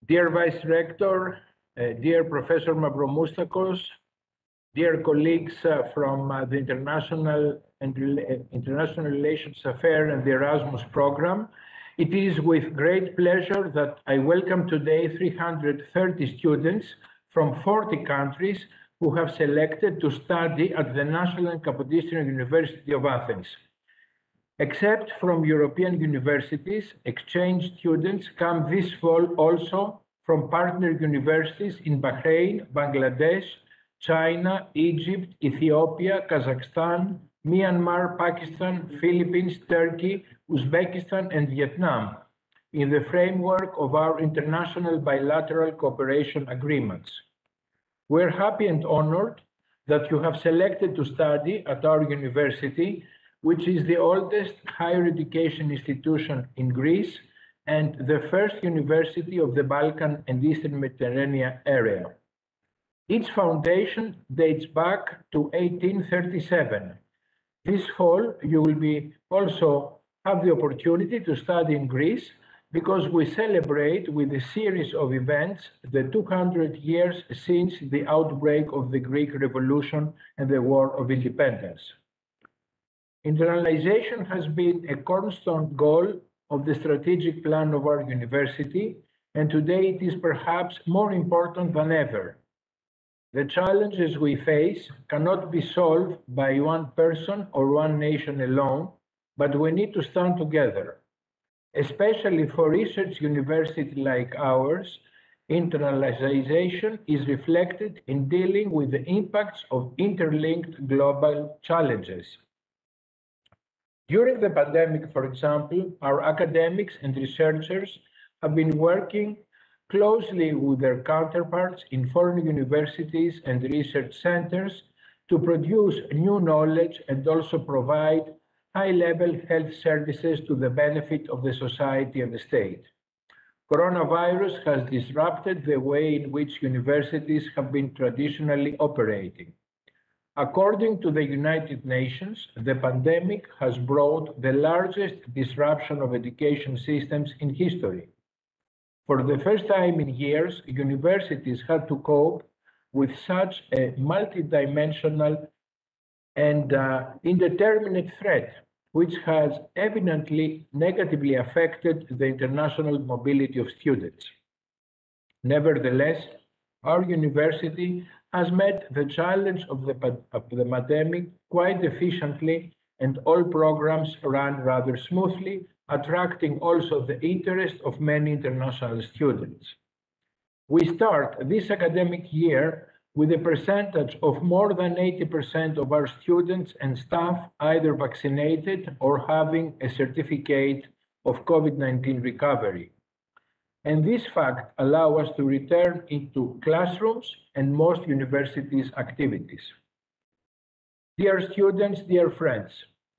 Dear Vice Rector, dear Professor Mavromoustakos, dear colleagues from the International Relations Affair and the Erasmus program, it is with great pleasure that I welcome today 330 students from 40 countries who have selected to study at the National and Kapodistrian University of Athens. Except from European universities, exchange students come this fall also from partner universities in Bahrain, Bangladesh, China, Egypt, Ethiopia, Kazakhstan, Myanmar, Pakistan, Philippines, Turkey, Uzbekistan, and Vietnam in the framework of our international bilateral cooperation agreements. We're happy and honored that you have selected to study at our university, which is the oldest higher education institution in Greece and the first university of the Balkan and Eastern Mediterranean area. Its foundation dates back to 1837. This fall, you will also have the opportunity to study in Greece because we celebrate with a series of events the 200 years since the outbreak of the Greek Revolution and the War of Independence. Internalization has been a cornerstone goal of the strategic plan of our university, and today it is perhaps more important than ever. The challenges we face cannot be solved by one person or one nation alone, but we need to stand together. Especially for research university like ours, internalization is reflected in dealing with the impacts of interlinked global challenges. During the pandemic, for example, our academics and researchers have been working closely with their counterparts in foreign universities and research centers to produce new knowledge and also provide high-level health services to the benefit of the society and the state. Coronavirus has disrupted the way in which universities have been traditionally operating. According to the United Nations, the pandemic has brought the largest disruption of education systems in history. For the first time in years, universities had to cope with such a multidimensional and indeterminate threat, which has evidently negatively affected the international mobility of students. Nevertheless, our university has met the challenge of the pandemic quite efficiently, and all programs ran rather smoothly, attracting also the interest of many international students. We start this academic year with a percentage of more than 80% of our students and staff either vaccinated or having a certificate of COVID-19 recovery. And this fact allows us to return into classrooms and most universities' activities. Dear students, dear friends,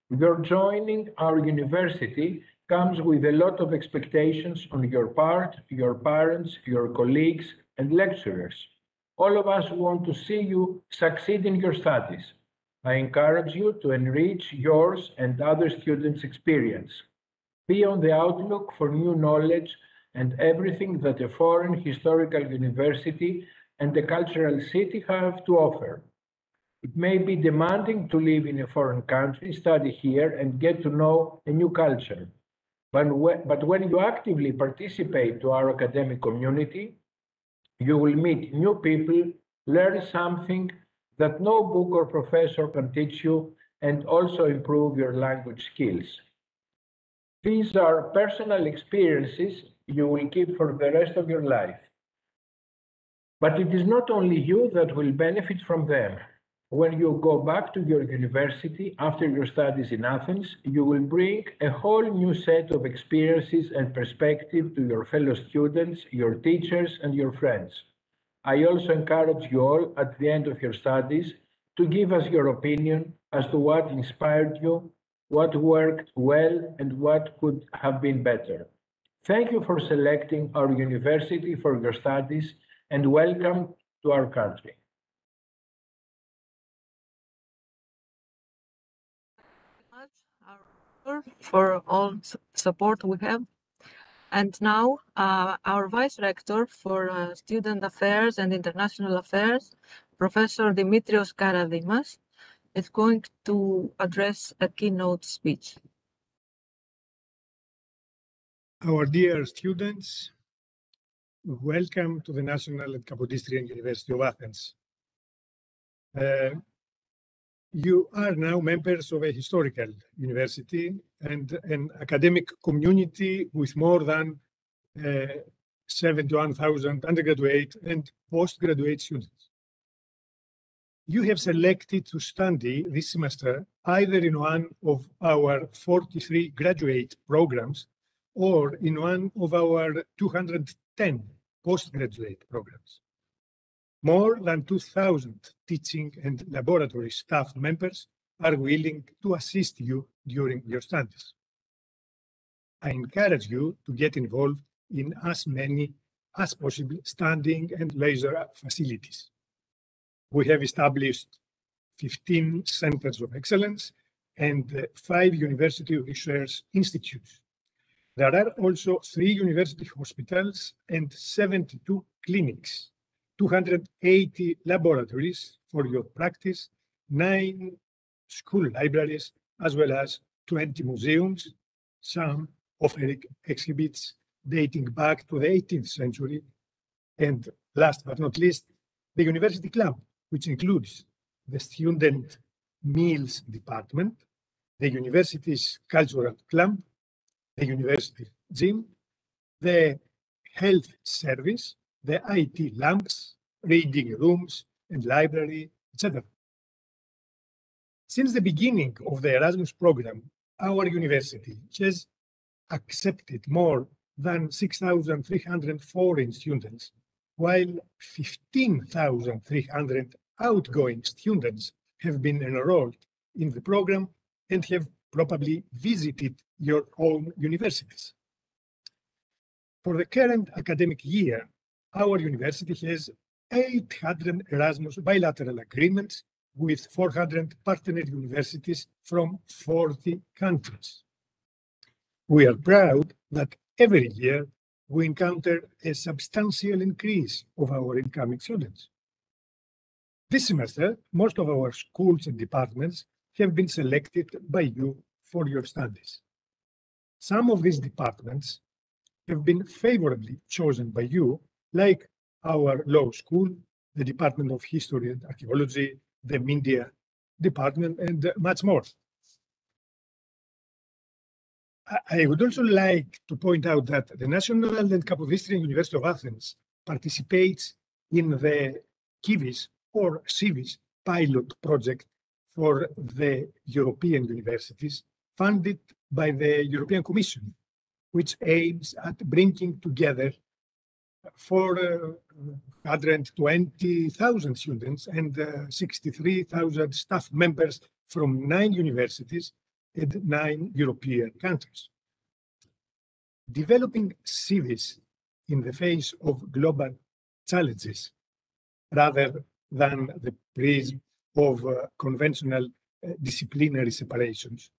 your joining our university comes with a lot of expectations on your part, your parents, your colleagues, and lecturers. All of us want to see you succeed in your studies. I encourage you to enrich yours and other students' experience. Be on the outlook for new knowledge and everything that a foreign historical university and a cultural city have to offer. It may be demanding to live in a foreign country, study here, and get to know a new culture. But when you actively participate to our academic community, you will meet new people, learn something that no book or professor can teach you, and also improve your language skills. These are personal experiences you will keep for the rest of your life. But it is not only you that will benefit from them. When you go back to your university after your studies in Athens, you will bring a whole new set of experiences and perspective to your fellow students, your teachers, and your friends. I also encourage you all at the end of your studies to give us your opinion as to what inspired you, what worked well, and what could have been better. Thank you for selecting our university for your studies, and welcome to our country. Much for all support we have. And now our Vice Rector for Student Affairs and International Affairs, Professor Dimitrios Karadimas, is going to address a keynote speech. Our dear students, welcome to the National and Kapodistrian University of Athens. You are now members of a historical university and an academic community with more than 71,000 undergraduate and postgraduate students. You have selected to study this semester either in one of our 43 graduate programs or in one of our 210 postgraduate programs. More than 2,000 teaching and laboratory staff members are willing to assist you during your studies. I encourage you to get involved in as many as possible standing and leisure facilities. We have established 15 centers of excellence and 5 university research institutes. There are also 3 university hospitals and 72 clinics, 280 laboratories for your practice, 9 school libraries, as well as 20 museums, some offering exhibits dating back to the 18th century, and last but not least, the University Club, which includes the Student Meals Department, the University's Cultural Club, the University Gym, the Health Service, the IT labs, reading rooms, and library, etc. Since the beginning of the Erasmus program, our university has accepted more than 6,300 foreign students, while 15,300 outgoing students have been enrolled in the program and have probably visited your own universities. For the current academic year, our university has 800 Erasmus bilateral agreements with 400 partner universities from 40 countries. We are proud that every year we encounter a substantial increase of our incoming students. This semester, most of our schools and departments have been selected by you for your studies. Some of these departments have been favorably chosen by you, like our law school, the Department of History and Archaeology, the Media Department, and much more. I would also like to point out that the National and Kapodistrian University of Athens participates in the KIVIS or CIVIS pilot project for the European universities funded by the European Commission, which aims at bringing together 420,000 students and 63,000 staff members from 9 universities and 9 European countries. Developing civis in the face of global challenges rather than the prism of conventional disciplinary separations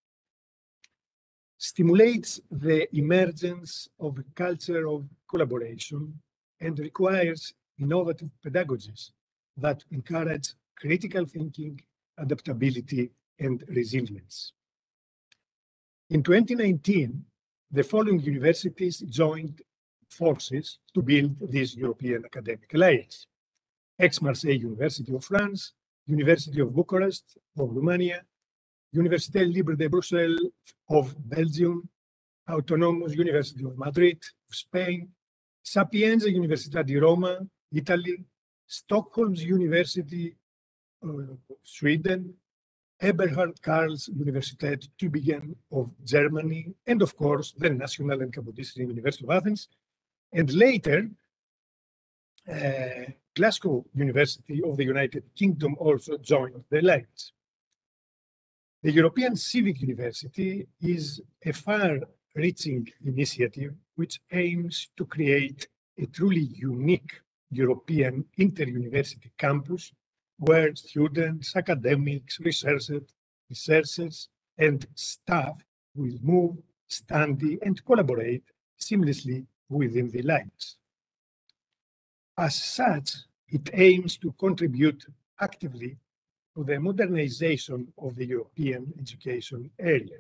stimulates the emergence of a culture of collaboration and requires innovative pedagogies that encourage critical thinking, adaptability, and resilience. In 2019, the following universities joined forces to build this European academic alliance: Aix-Marseille University of France, University of Bucharest of Romania, Université Libre de Bruxelles of Belgium, Autonomous University of Madrid of Spain, Sapienza Università di Roma, Italy, Stockholm's University of Sweden, Eberhard Karls Universität Tübingen of Germany, and of course, the National and Kapodistrian University of Athens, and later, Glasgow University of the United Kingdom also joined the alliance. The European Civic University is a far-reaching initiative which aims to create a truly unique European inter-university campus where students, academics, researchers, and staff will move, study, and collaborate seamlessly within the lines. As such, it aims to contribute actively to the modernization of the European education area.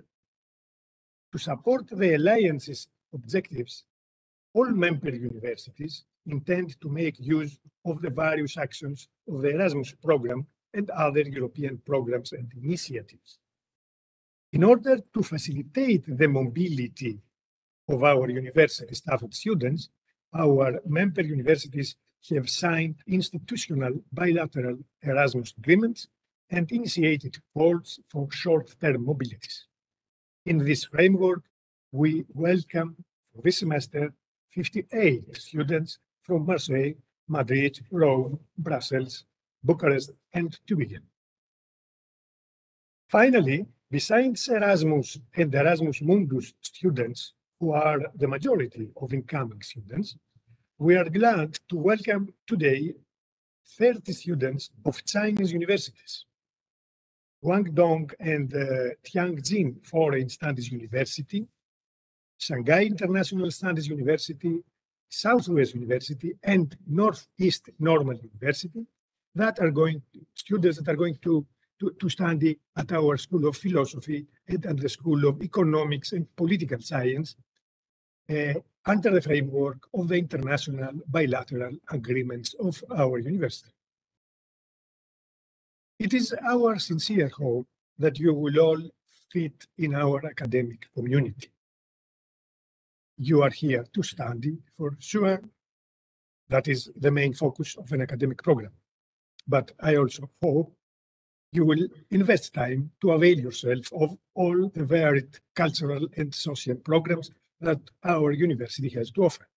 To support the Alliance's objectives, all member universities intend to make use of the various actions of the Erasmus program and other European programs and initiatives. In order to facilitate the mobility of our university staff and students, our member universities have signed institutional bilateral Erasmus agreements and initiated calls for short-term mobilities. In this framework, we welcome for this semester 58 students from Marseille, Madrid, Rome, Brussels, Bucharest, and Tübingen. Finally, besides Erasmus and Erasmus Mundus students, who are the majority of incoming students, we are glad to welcome today 30 students of Chinese universities. Guangdong and Tianjin Foreign Studies University, Shanghai International Studies University, Southwest University, and Northeast Normal University students that are going to study at our School of Philosophy and at the School of Economics and Political Science under the framework of the international bilateral agreements of our university. It is our sincere hope that you will all fit in our academic community. You are here to study, for sure. That is the main focus of an academic program. But I also hope you will invest time to avail yourself of all the varied cultural and social programs that our university has to offer.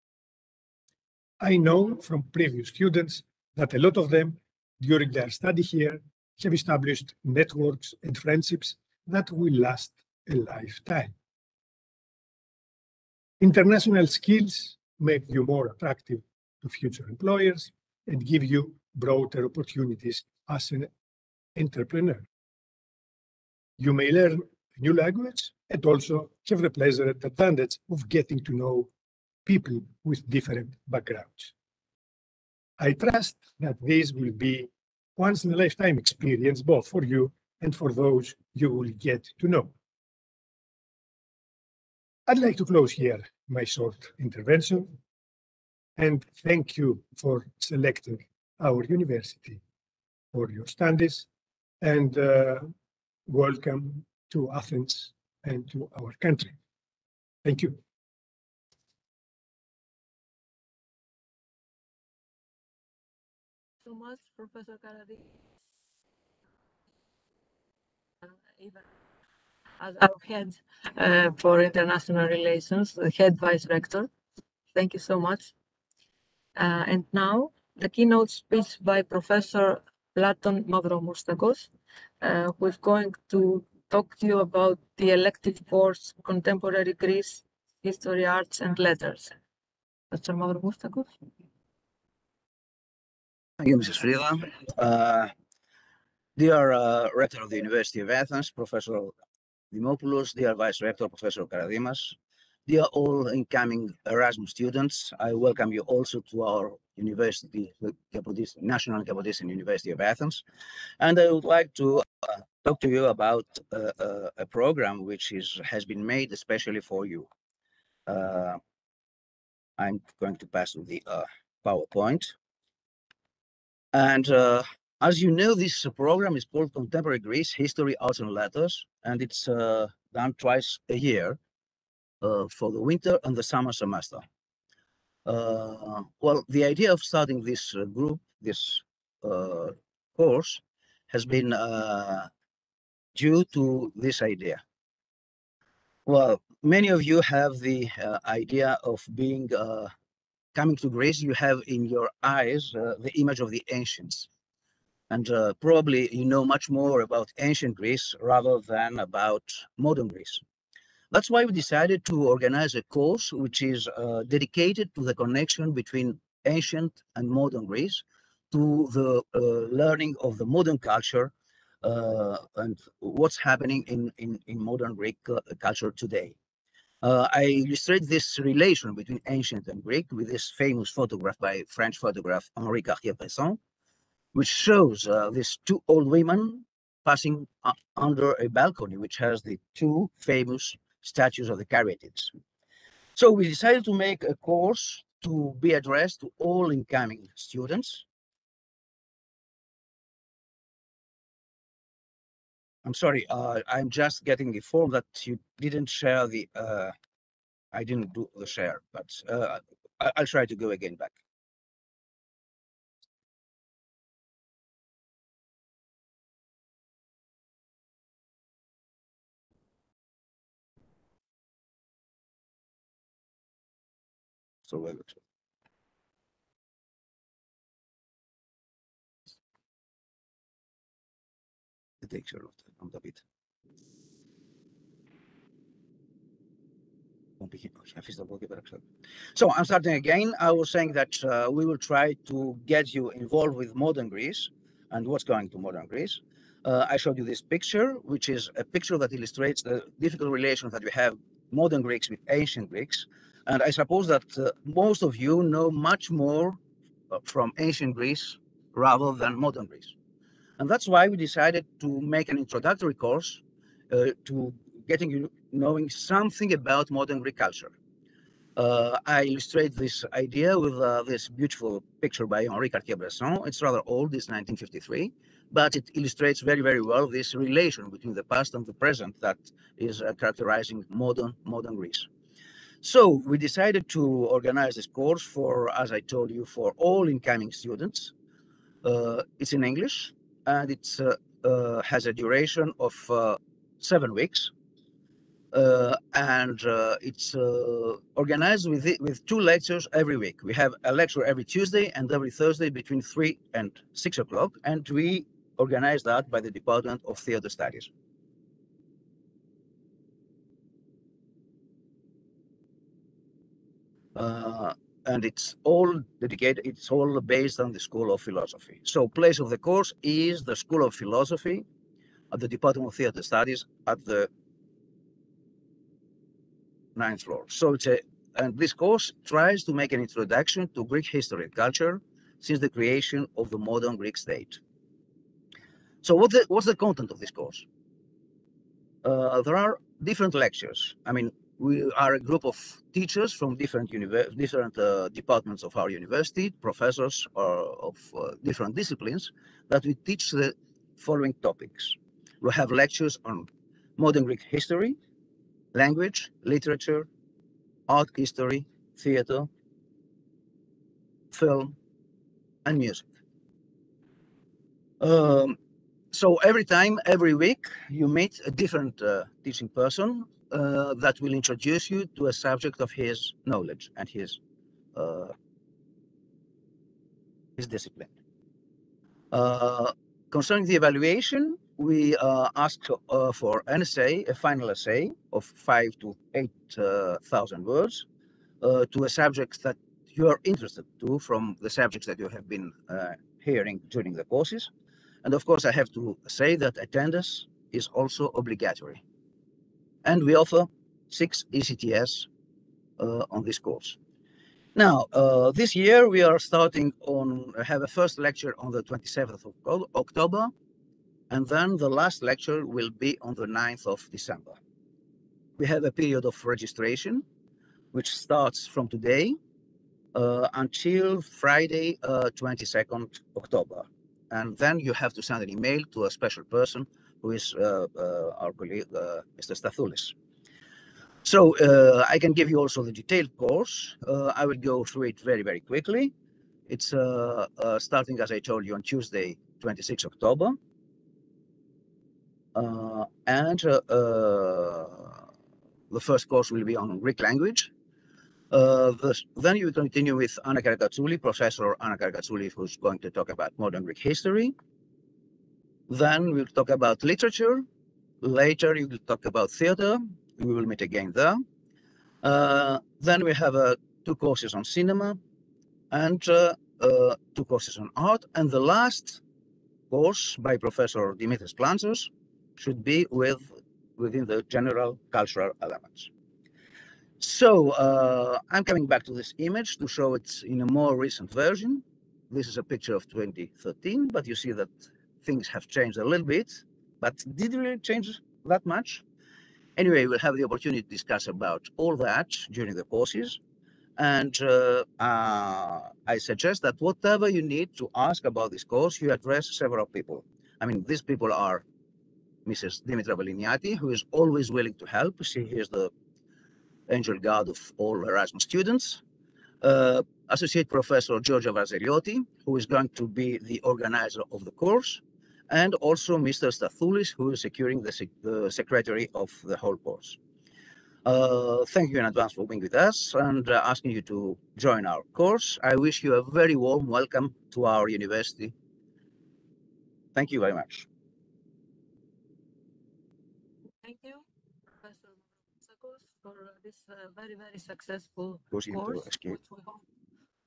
I know from previous students that a lot of them, during their study here, have established networks and friendships that will last a lifetime. International skills make you more attractive to future employers and give you broader opportunities as an entrepreneur. You may learn a new language and also have the pleasure and advantage of getting to know people with different backgrounds. I trust that this will be once-in-a-lifetime experience, both for you and for those you will get to know. I'd like to close here my short intervention and thank you for selecting our university for your studies, and welcome to Athens and to our country. Thank you. So much, Professor Karadi. Even as our head for international relations, the head vice rector. Thank you so much. And now the keynote speech by Professor Platon Mavromoustakos, who is going to talk to you about the elective course Contemporary Greece, History, Arts and Letters. Professor Mavromoustakos. Thank you, Mrs. Frida. Dear Rector of the University of Athens, Professor Dimopoulos, dear Vice Rector, Professor Karadimas, dear all incoming Erasmus students, I welcome you also to our university, the National Kapodisian University of Athens. And I would like to talk to you about a program which has been made especially for you. I'm going to pass to the PowerPoint. And as you know, this program is called Contemporary Greece, History, Arts and Letters, and it's done twice a year for the winter and the summer semester. Well, the idea of starting this this course, has been due to this idea. Well, many of you have the idea of being coming to Greece. You have in your eyes the image of the ancients. And probably you know much more about ancient Greece rather than about modern Greece. That's why we decided to organize a course which is dedicated to the connection between ancient and modern Greece, to the learning of the modern culture and what's happening in modern Greek culture today. I illustrate this relation between ancient and Greek with this famous photograph by French photographer Henri Cartier-Bresson, which shows these two old women passing under a balcony, which has the two famous statues of the Caryatids. So we decided to make a course to be addressed to all incoming students. I'm sorry, I'm just getting informed that you didn't share the, I didn't do the share, but I'll try to go again back. So we'll take care of David. So I'm starting again. I was saying that we will try to get you involved with modern Greece and what's going to modern Greece. I showed you this picture, which is a picture that illustrates the difficult relations that we have modern Greeks with ancient Greeks. And I suppose that most of you know much more from ancient Greece rather than modern Greece. And that's why we decided to make an introductory course to getting you knowing something about modern Greek culture. I illustrate this idea with this beautiful picture by Henri Cartier-Bresson. It's rather old, it's 1953, but it illustrates very, very well this relation between the past and the present that is characterizing modern Greece. So we decided to organize this course for, as I told you, for all incoming students. It's in English, and it has a duration of 7 weeks. It's organized with 2 lectures every week. We have a lecture every Tuesday and every Thursday between 3 and 6 o'clock, and we organize that by the Department of Theater Studies. And it's all dedicated, it's all based on the School of Philosophy. So place of the course is the School of Philosophy at the Department of Theater Studies at the 9th floor. So and this course tries to make an introduction to Greek history and culture since the creation of the modern Greek state. So what's the content of this course? There are different lectures. I mean, we are a group of teachers from different departments of our university, professors of different disciplines, that we teach the following topics. We have lectures on modern Greek history, language, literature, art history, theater, film, and music. So every week, you meet a different teaching person that will introduce you to a subject of his knowledge and his discipline. Concerning the evaluation, we ask for an essay, a final essay of 5,000 to 8,000 words to a subject that you are interested to from the subjects that you have been hearing during the courses. And of course, I have to say that attendance is also obligatory. And we offer 6 ECTS on this course. Now, this year we are starting have a first lecture on the 27th of October, and then the last lecture will be on the 9th of December. We have a period of registration, which starts from today until Friday, 22nd October. And then you have to send an email to a special person who is our colleague, Mr. Stathoulis. So I can give you also the detailed course. I will go through it very, very quickly. It's starting, as I told you, on Tuesday, 26 October. The first course will be on Greek language. Then you will continue with Anna Karakatsoulis, Professor Anna Karakatsoulis, who's going to talk about modern Greek history. Then we'll talk about literature. Later, you will talk about theater. We will meet again there. Then we have 2 courses on cinema and 2 courses on art. And the last course by Professor Dimitris Plantzos should be within the general cultural elements. So I'm coming back to this image to show it in a more recent version. This is a picture of 2013, but you see that things have changed a little bit, but did really change that much? Anyway, we'll have the opportunity to discuss about all that during the courses. And I suggest that whatever you need to ask about this course, you address several people. I mean, these people are Mrs. Dimitra Veliniati, who is always willing to help. She is the angel guard of all Erasmus students. Associate Professor Giorgio Varzelioti, who is going to be the organizer of the course, and also Mr. Stathoulis, who is securing the secretary of the whole course. Thank you in advance for being with us and asking you to join our course. I wish you a very warm welcome to our university. Thank you very much. Thank you, Professor Sakos, for this very, very successful Proceed to course, escape. which we hope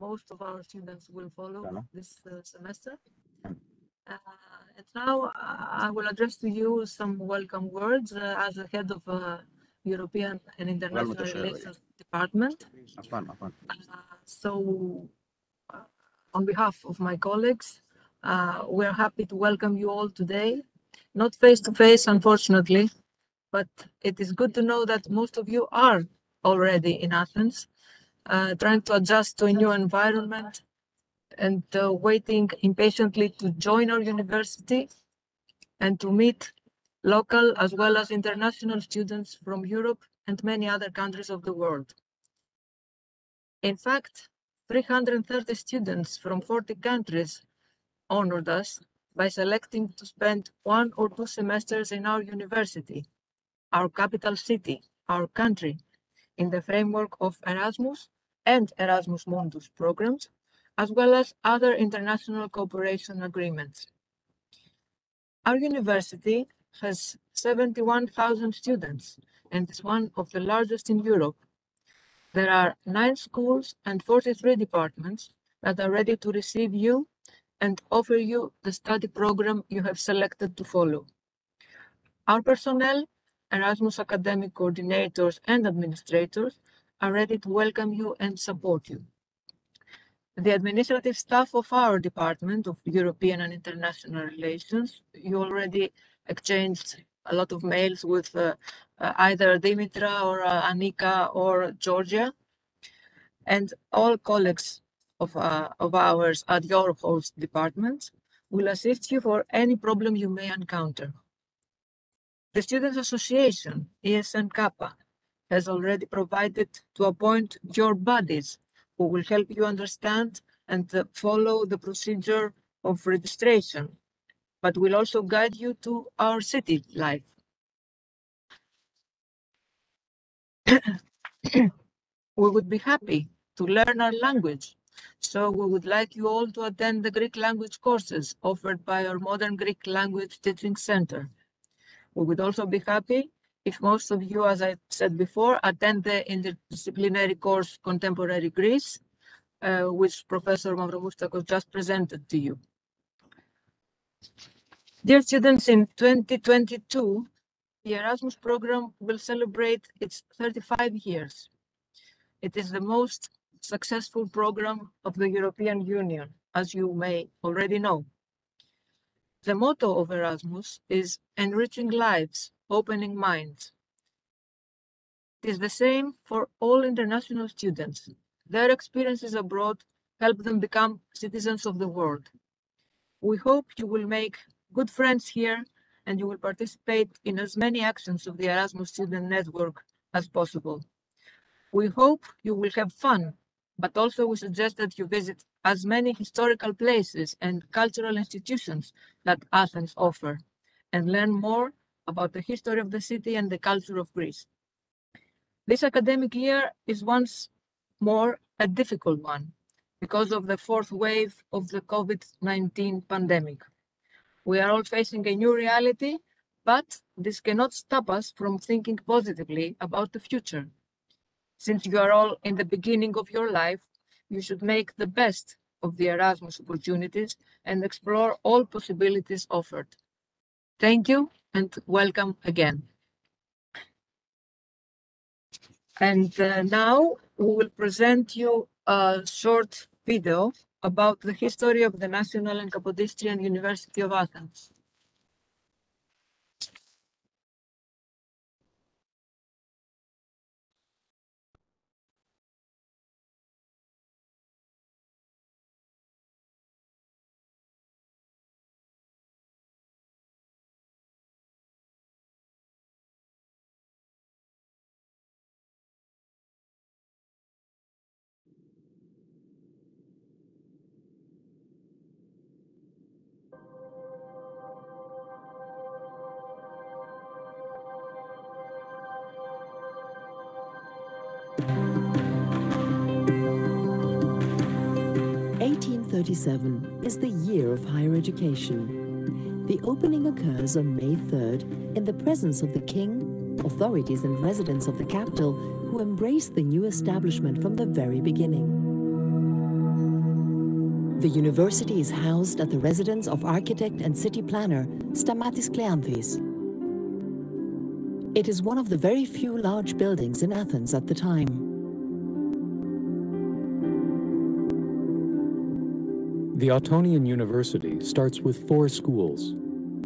most of our students will follow this semester. And now I will address to you some welcome words as the head of European and International Relations Department. So on behalf of my colleagues, we're happy to welcome you all today, not face to face, unfortunately, but it is good to know that most of you are already in Athens, trying to adjust to a new environment and waiting impatiently to join our university and to meet local as well as international students from Europe and many other countries of the world. In fact, 330 students from 40 countries honored us by selecting to spend 1 or 2 semesters in our university, our capital city, our country, in the framework of Erasmus and Erasmus Mundus programs, as well as other international cooperation agreements. Our university has 71,000 students and is one of the largest in Europe. There are 9 schools and 43 departments that are ready to receive you and offer you the study program you have selected to follow. Our personnel, Erasmus academic coordinators and administrators, are ready to welcome you and support you. The administrative staff of our Department of European and International Relations, you already exchanged a lot of mails with either Dimitra or Annika or Georgia, and all colleagues of ours at your host departments will assist you for any problem you may encounter. The Students' Association, ESN Kappa, has already provided to appoint your buddies who will help you understand and follow the procedure of registration, but will also guide you to our city life. We would be happy to learn our language, so we would like you all to attend the Greek language courses offered by our Modern Greek Language Teaching Center. We would also be happy if most of you, as I said before, attend the interdisciplinary course Contemporary Greece, which Professor Mavromoustakos just presented to you. Dear students, in 2022, the Erasmus program will celebrate its 35 years. It is the most successful program of the European Union, as you may already know. The motto of Erasmus is enriching lives, opening minds. It is the same for all international students. Their experiences abroad help them become citizens of the world. We hope you will make good friends here and you will participate in as many actions of the Erasmus Student Network as possible. We hope you will have fun, but also we suggest that you visit as many historical places and cultural institutions that Athens offers and learn more about the history of the city and the culture of Greece. This academic year is once more a difficult one because of the 4th wave of the COVID-19 pandemic. We are all facing a new reality, but this cannot stop us from thinking positively about the future. Since you are all in the beginning of your life, you should make the best of the Erasmus opportunities and explore all possibilities offered. Thank you and welcome again. And now we will present you a short video about the history of the National and Kapodistrian University of Athens. Is the year of higher education. The opening occurs on May 3rd in the presence of the king, authorities and residents of the capital who embraced the new establishment from the very beginning. The university is housed at the residence of architect and city planner Stamatis Kleanthis. It is one of the very few large buildings in Athens at the time. The Ottonian University starts with 4 schools: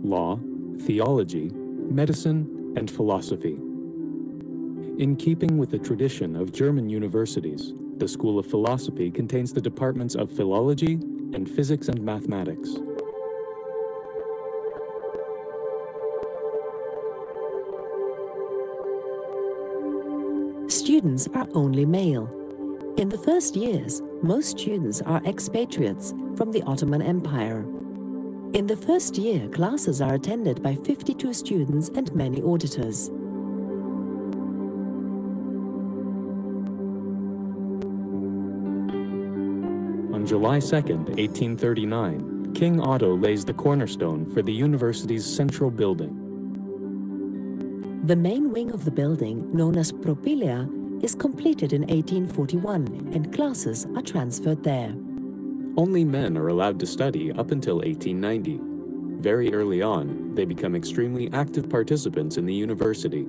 law, theology, medicine, and philosophy. In keeping with the tradition of German universities, the School of Philosophy contains the departments of philology and physics and mathematics. Students are only male. In the first years, most students are expatriates from the Ottoman Empire. In the first year, classes are attended by 52 students and many auditors. On July 2nd, 1839, King Otto lays the cornerstone for the university's central building. The main wing of the building, known as Propylaea, is completed in 1841 and classes are transferred there. Only men are allowed to study up until 1890. Very early on, they become extremely active participants in the university.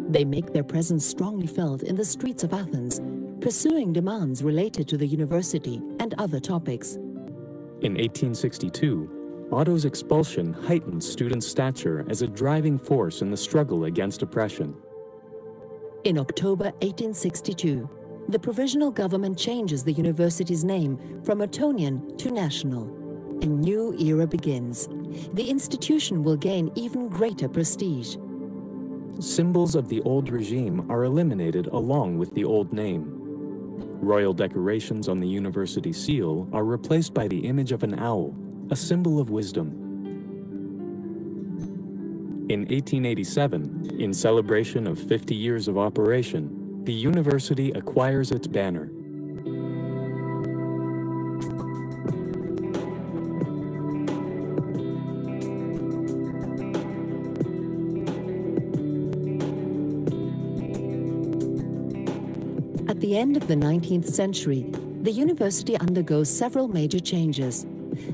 They make their presence strongly felt in the streets of Athens, pursuing demands related to the university and other topics. In 1862, Otto's expulsion heightened students' stature as a driving force in the struggle against oppression. In October 1862, the provisional government changes the university's name from Ottonian to National. A new era begins. The institution will gain even greater prestige. Symbols of the old regime are eliminated along with the old name. Royal decorations on the university seal are replaced by the image of an owl, a symbol of wisdom. In 1887, in celebration of 50 years of operation, the university acquires its banner. At the end of the 19th century, the university undergoes several major changes.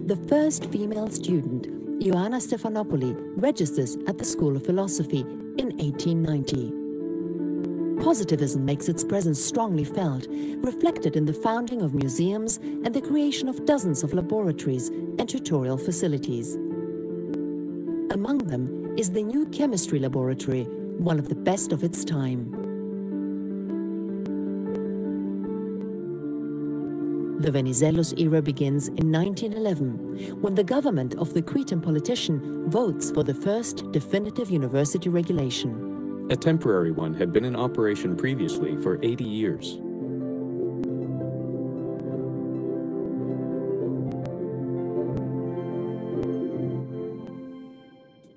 The first female student, Ioanna Stefanopouli, registers at the School of Philosophy in 1890. Positivism makes its presence strongly felt, reflected in the founding of museums and the creation of dozens of laboratories and tutorial facilities. Among them is the new chemistry laboratory, one of the best of its time. The Venizelos era begins in 1911, when the government of the Cretan politician votes for the first definitive university regulation. A temporary one had been in operation previously for 80 years.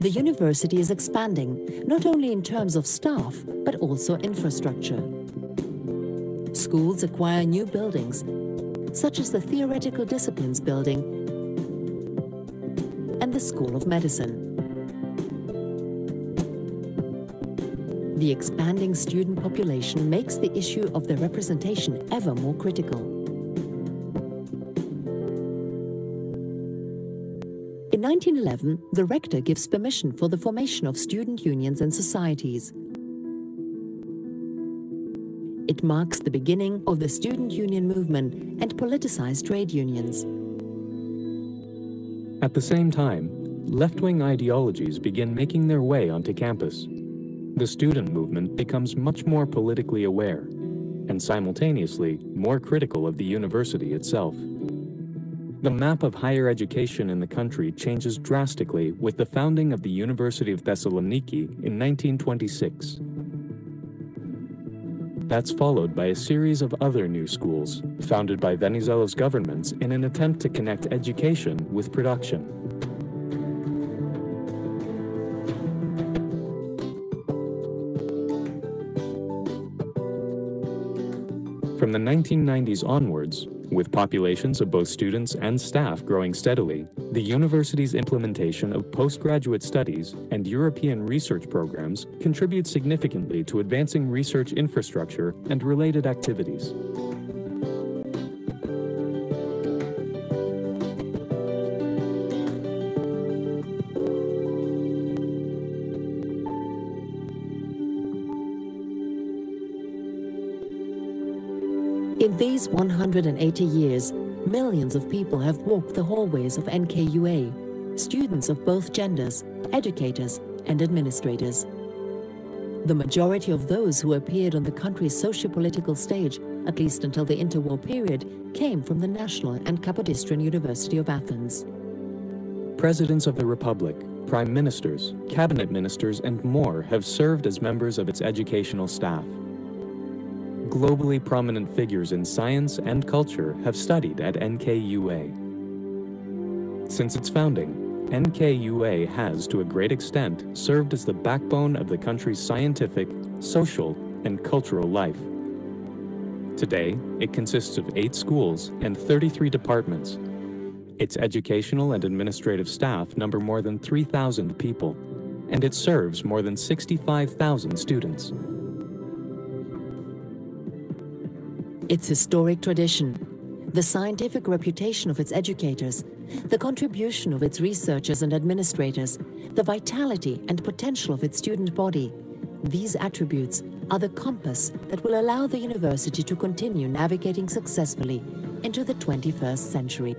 The university is expanding, not only in terms of staff, but also infrastructure. Schools acquire new buildings, such as the Theoretical Disciplines Building and the School of Medicine. The expanding student population makes the issue of their representation ever more critical. In 1911, the rector gives permission for the formation of student unions and societies. It marks the beginning of the student union movement and politicized trade unions. At the same time, left-wing ideologies begin making their way onto campus. The student movement becomes much more politically aware and simultaneously more critical of the university itself. The map of higher education in the country changes drastically with the founding of the University of Thessaloniki in 1926. That's followed by a series of other new schools, founded by Venizelos governments in an attempt to connect education with production. From the 1990s onwards, with populations of both students and staff growing steadily, the university's implementation of postgraduate studies and European research programs contribute significantly to advancing research infrastructure and related activities. In these 180 years, millions of people have walked the hallways of NKUA, students of both genders, educators and administrators. The majority of those who appeared on the country's socio-political stage, at least until the interwar period, came from the National and Kapodistrian University of Athens. Presidents of the Republic, prime ministers, cabinet ministers, and more have served as members of its educational staff. Globally prominent figures in science and culture have studied at NKUA. Since its founding, NKUA has, to a great extent, served as the backbone of the country's scientific, social, and cultural life. Today, it consists of 8 schools and 33 departments. Its educational and administrative staff number more than 3,000 people, and it serves more than 65,000 students. Its historic tradition, the scientific reputation of its educators, the contribution of its researchers and administrators, the vitality and potential of its student body, these attributes are the compass that will allow the university to continue navigating successfully into the 21st century.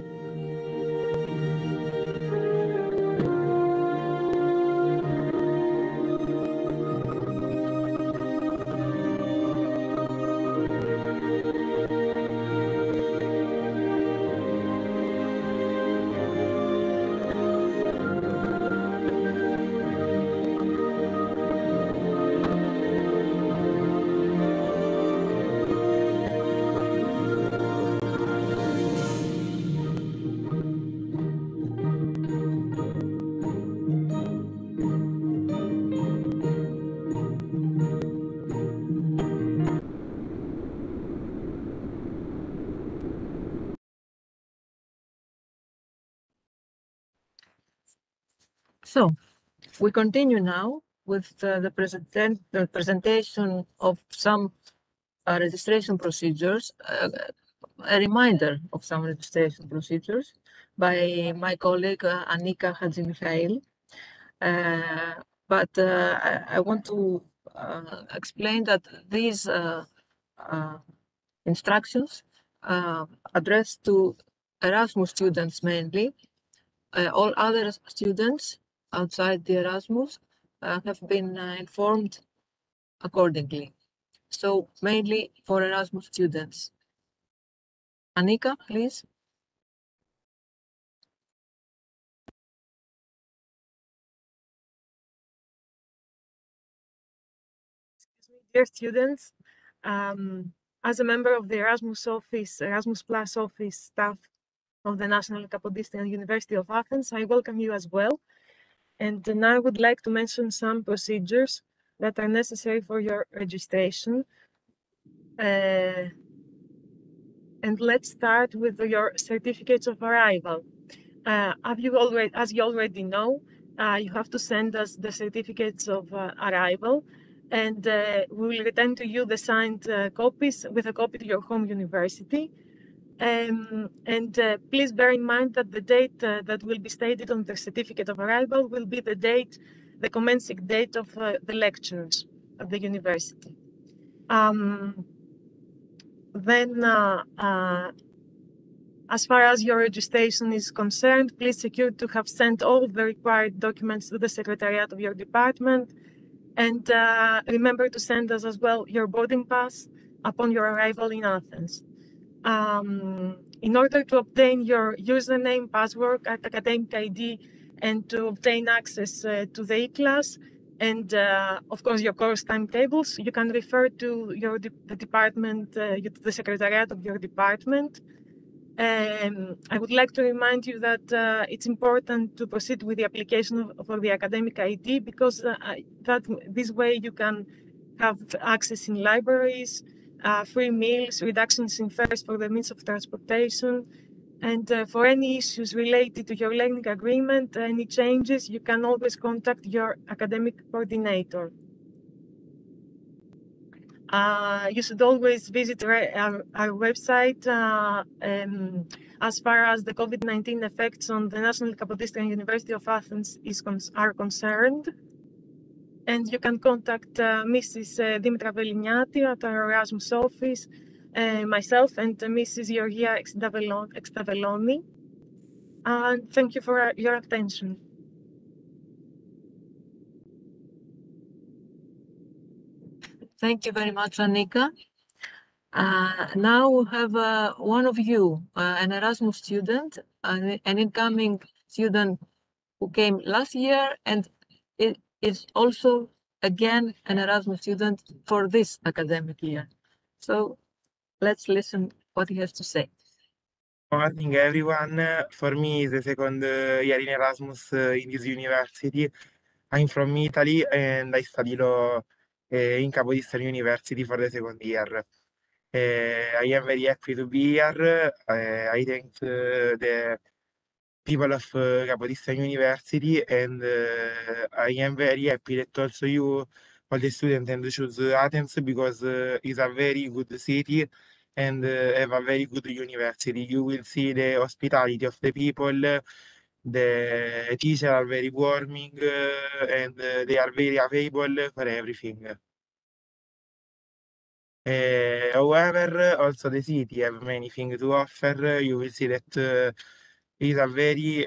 So, we continue now with the presentation of some registration procedures, a reminder of some registration procedures by my colleague Annika Hadjimikhail. But I want to explain that these instructions addressed to Erasmus students mainly. All other students outside the Erasmus have been informed accordingly. So mainly for Erasmus students. Annika, please. Dear students, as a member of the Erasmus Plus office staff of the National Kapodistrian University of Athens, I welcome you as well. And now I would like to mention some procedures that are necessary for your registration. And let's start with your certificates of arrival. As you already know, you have to send us the certificates of arrival, and we will return to you the signed copies with a copy to your home university. Please bear in mind that the date that will be stated on the certificate of arrival will be the commencing date of the lectures at the university. then as far as your registration is concerned, please secure to have sent all the required documents to the secretariat of your department. And remember to send us as well your boarding pass upon your arrival in Athens. In order to obtain your username, password, academic ID, and to obtain access to the e-class, and of course your course timetables, you can refer to the department, the secretariat of your department. I would like to remind you that it's important to proceed with the application for the academic ID, because this way you can have access in libraries, free meals, reductions in fares for the means of transportation, and for any issues related to your learning agreement, any changes, you can always contact your academic coordinator. You should always visit our website as far as the COVID-19 effects on the National Kapodistrian University of Athens are concerned. And you can contact Mrs. Dimitra Veliniati at our Erasmus office, myself, and Mrs. Georgia Extaveloni. And thank you for your attention. Thank you very much, Annika. Now we have one of you, an Erasmus student, an incoming student who came last year, and it is also again an Erasmus student for this academic year. So let's listen what he has to say. Morning, everyone. For me, it's the second year in Erasmus in this university. I'm from Italy and I study law in Kapodistrian University for the second year. I am very happy to be here. I thank the people of Kapodistrian University, and I am very happy that also you, all the students, and choose Athens because it's a very good city and have a very good university. You will see the hospitality of the people. The teachers are very warming and they are very available for everything. However, also the city have many things to offer. You will see that it's a very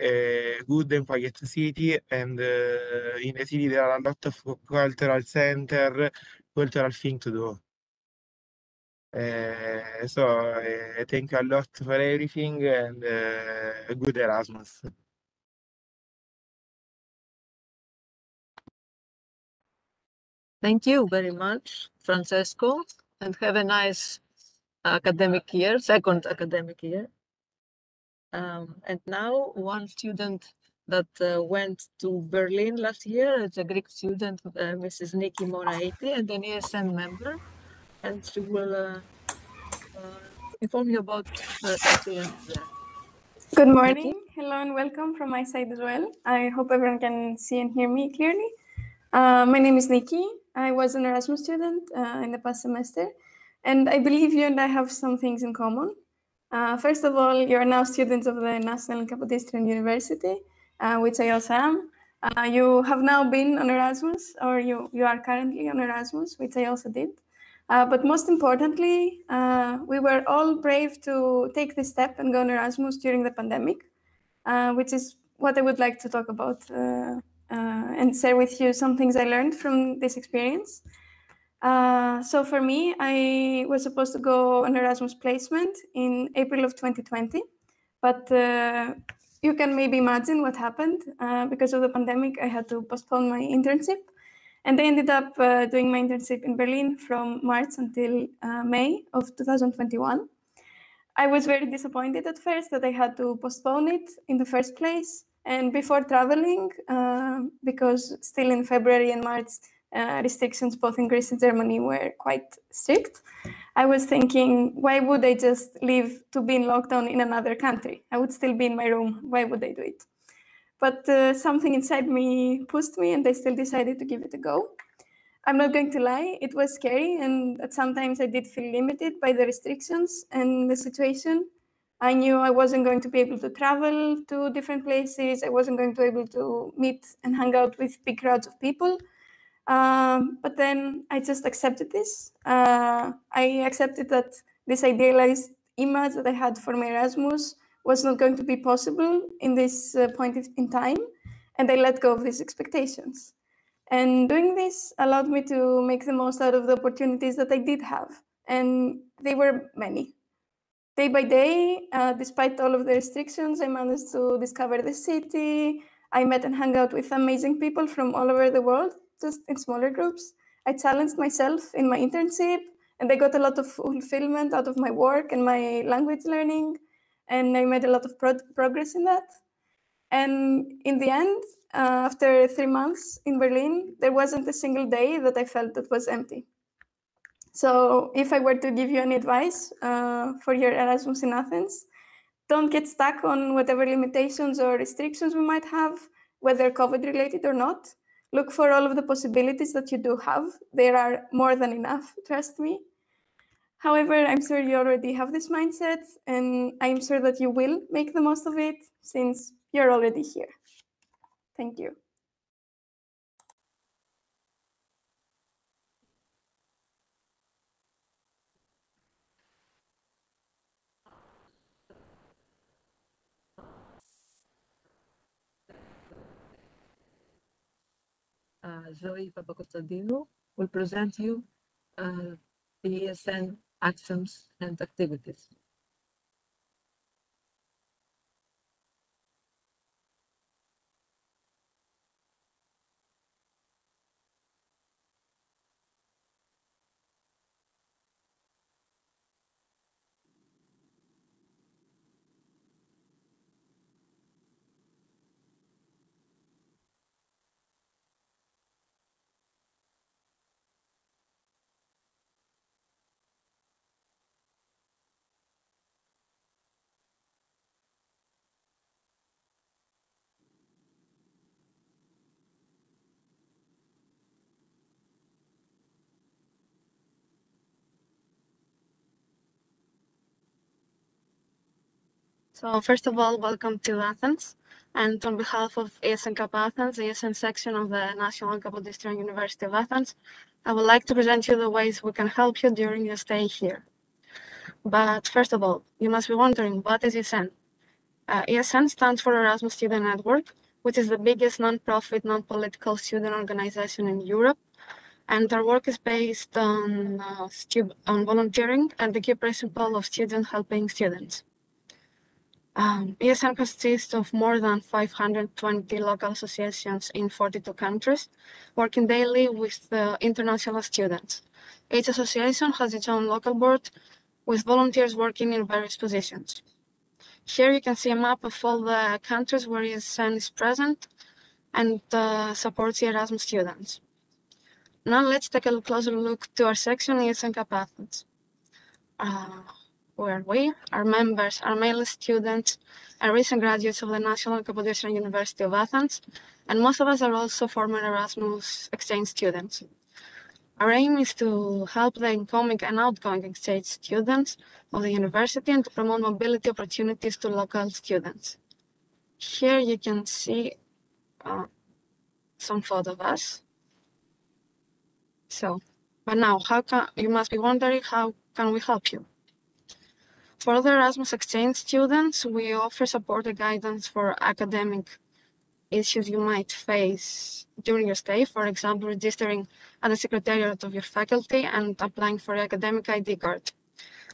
good and quiet city, and in the city there are a lot of cultural center, cultural things to do. Thank you a lot for everything, and good Erasmus. Thank you very much, Francesco, and have a nice academic year, second academic year. And now one student that went to Berlin last year, it's a Greek student, Mrs. Niki Moraiti, and an ESM member, and she will inform you about her experience there. Good morning. Hello and welcome from my side as well. I hope everyone can see and hear me clearly. My name is Nikki. I was an Erasmus student in the past semester, and I believe you and I have some things in common. First of all, you are now students of the National Kapodistrian University, which I also am. You have now been on Erasmus, or you are currently on Erasmus, which I also did. But most importantly, we were all brave to take this step and go on Erasmus during the pandemic, which is what I would like to talk about and share with you some things I learned from this experience. So for me, I was supposed to go on Erasmus placement in April of 2020, but you can maybe imagine what happened. Because of the pandemic, I had to postpone my internship. And I ended up doing my internship in Berlin from March until May of 2021. I was very disappointed at first that I had to postpone it in the first place. And before traveling, because still in February and March, restrictions both in Greece and Germany were quite strict, I was thinking, why would I just leave to be in lockdown in another country? I would still be in my room. Why would I do it? But something inside me pushed me, and I still decided to give it a go. I'm not going to lie, it was scary, and at sometimes I did feel limited by the restrictions and the situation. I knew I wasn't going to be able to travel to different places. I wasn't going to be able to meet and hang out with big crowds of people. But then I just accepted this. I accepted that this idealized image that I had for my Erasmus was not going to be possible in this point in time, and I let go of these expectations. And doing this allowed me to make the most out of the opportunities that I did have, and they were many. Day by day, despite all of the restrictions, I managed to discover the city. I met and hung out with amazing people from all over the world, just in smaller groups. I challenged myself in my internship, and I got a lot of fulfillment out of my work and my language learning, and I made a lot of progress in that. And in the end, after 3 months in Berlin, there wasn't a single day that I felt that was empty. So if I were to give you any advice for your Erasmus in Athens, don't get stuck on whatever limitations or restrictions we might have, whether COVID related or not. Look for all of the possibilities that you do have. There are more than enough, trust me. However, I'm sure you already have this mindset, and I'm sure that you will make the most of it since you're already here. Thank you. Zoe Papakonstantinou will present you the ESN actions and activities. So first of all, welcome to Athens. And on behalf of ESN Cup Athens, the ESN section of the National Kapodistrian University of Athens, I would like to present you the ways we can help you during your stay here. But first of all, you must be wondering, what is ESN? ESN stands for Erasmus Student Network, which is the biggest non-profit, non-political student organization in Europe. And our work is based on volunteering and the key principle of students helping students. ESN consists of more than 520 local associations in 42 countries, working daily with international students. Each association has its own local board, with volunteers working in various positions. Here you can see a map of all the countries where ESN is present and supports the Erasmus students. Now let's take a closer look to our section, ESN Cup Athens. Where our members are mainly students and recent graduates of the National Kapodistrian University of Athens, and most of us are also former Erasmus exchange students. Our aim is to help the incoming and outgoing exchange students of the university and to promote mobility opportunities to local students. Here you can see some photos of us. But now, you must be wondering, how can we help you? For other Erasmus exchange students, we offer support and guidance for academic issues you might face during your stay. For example, registering at the secretariat of your faculty and applying for your academic ID card.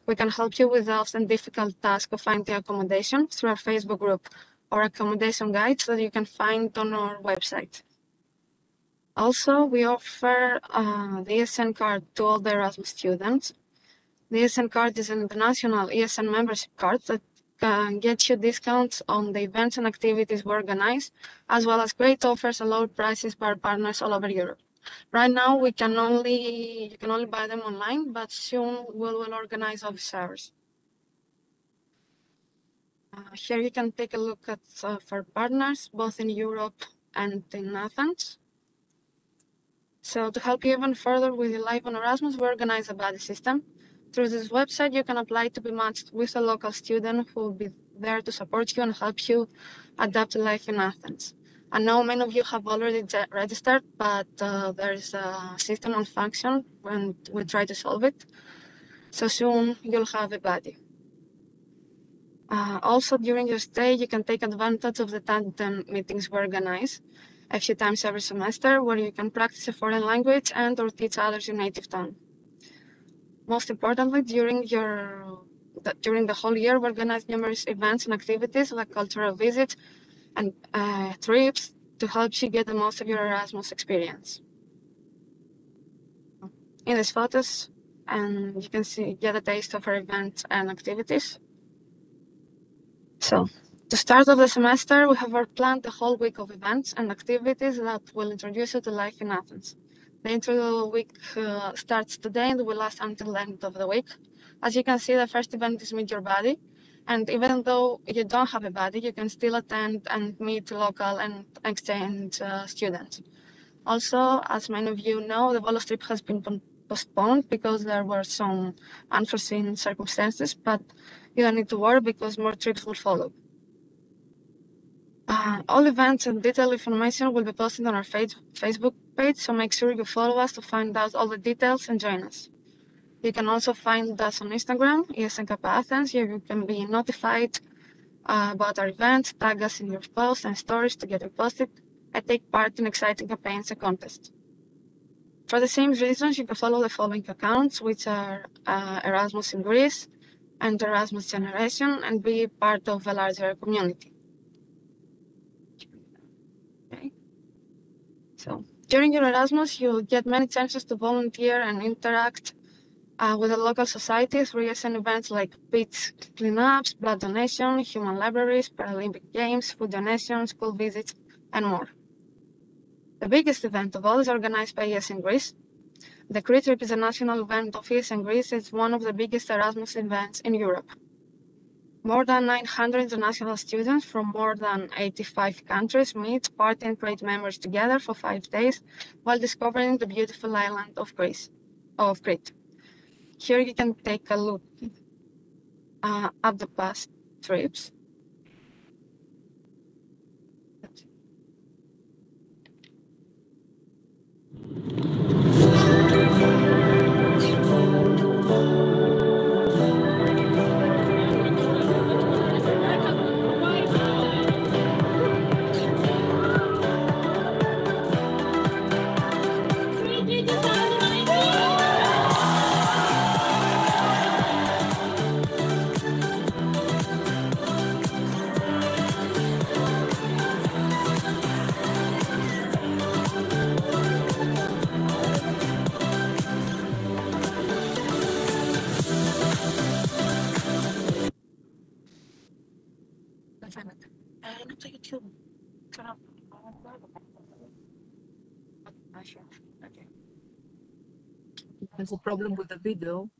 We can help you with the often difficult task of finding accommodation through our Facebook group or accommodation guides that you can find on our website. Also, we offer the ESN card to all the Erasmus students. The ESN card is an international ESN membership card that can get you discounts on the events and activities we organize, as well as great offers and low prices by our partners all over Europe. Right now, you can only buy them online, but soon we will organize office hours. Here you can take a look at our partners, both in Europe and in Athens. So to help you even further with your life on Erasmus, we organize a buddy system. Through this website, you can apply to be matched with a local student who will be there to support you and help you adapt to life in Athens. I know many of you have already registered, but there is a system malfunction when we try to solve it. so soon you'll have a buddy. Also, during your stay, you can take advantage of the tandem meetings we organize a few times every semester, where you can practice a foreign language and or teach others your native tongue. Most importantly, during the whole year, we organize numerous events and activities like cultural visits and trips to help you get the most of your Erasmus experience. In these photos, and you can get a taste of our events and activities. So, to start off the semester, we have planned a whole week of events and activities that will introduce you to life in Athens. The intro week starts today and will last until the end of the week. As you can see, the first event is Meet Your Buddy, and even though you don't have a buddy, you can still attend and meet local and exchange students. Also, as many of you know, the Volos trip has been postponed because there were some unforeseen circumstances, but you don't need to worry because more trips will follow. All events and detailed information will be posted on our Facebook page, so make sure you follow us to find out all the details and join us. You can also find us on Instagram, ESNKP Athens. Here you can be notified about our events, tag us in your posts and stories to get reposted, and take part in exciting campaigns and contests. For the same reasons, you can follow the following accounts, which are Erasmus in Greece and Erasmus Generation, and be part of a larger community. Okay. So, during your Erasmus, you'll get many chances to volunteer and interact with the local society through ESN events like beach cleanups, blood donation, human libraries, Paralympic Games, food donation, school visits, and more. The biggest event of all is organized by ESN Greece. The Crete Trip is a national event of ESN Greece. It's one of the biggest Erasmus events in Europe. More than 900 international students from more than 85 countries meet, party, and create memories together for 5 days while discovering the beautiful island of Crete. Here you can take a look at the past trips. Okay. There's a problem with the video.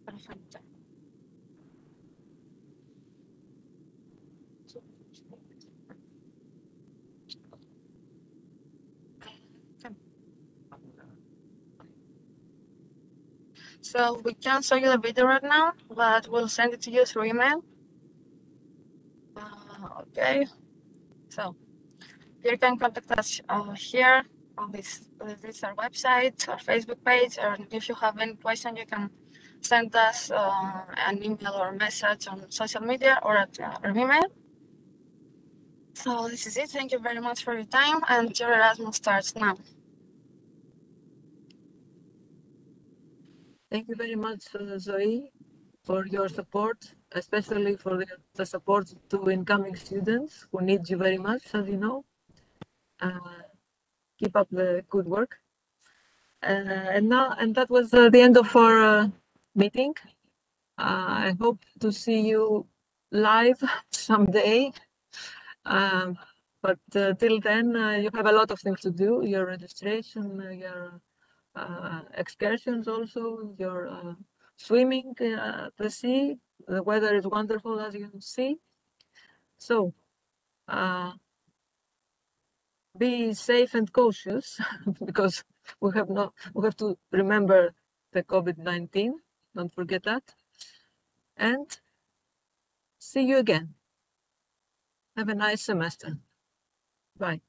Perfect. So we can't show you the video right now, but we'll send it to you through email. Okay. So you can contact us here on this our website, our Facebook page, or if you have any question, you can send us an email or message on social media or at our email. So this is it. Thank you very much for your time, and your Erasmus starts now. Thank you very much, Zoe, for your support, especially for the support to incoming students who need you very much, as you know. Keep up the good work. And that was the end of our meeting. I hope to see you live someday. But till then, you have a lot of things to do. Your registration, your excursions also, your swimming at the sea. The weather is wonderful, as you can see. So be safe and cautious because we have to remember the COVID-19. Don't forget that. And see you again. Have a nice semester. Bye.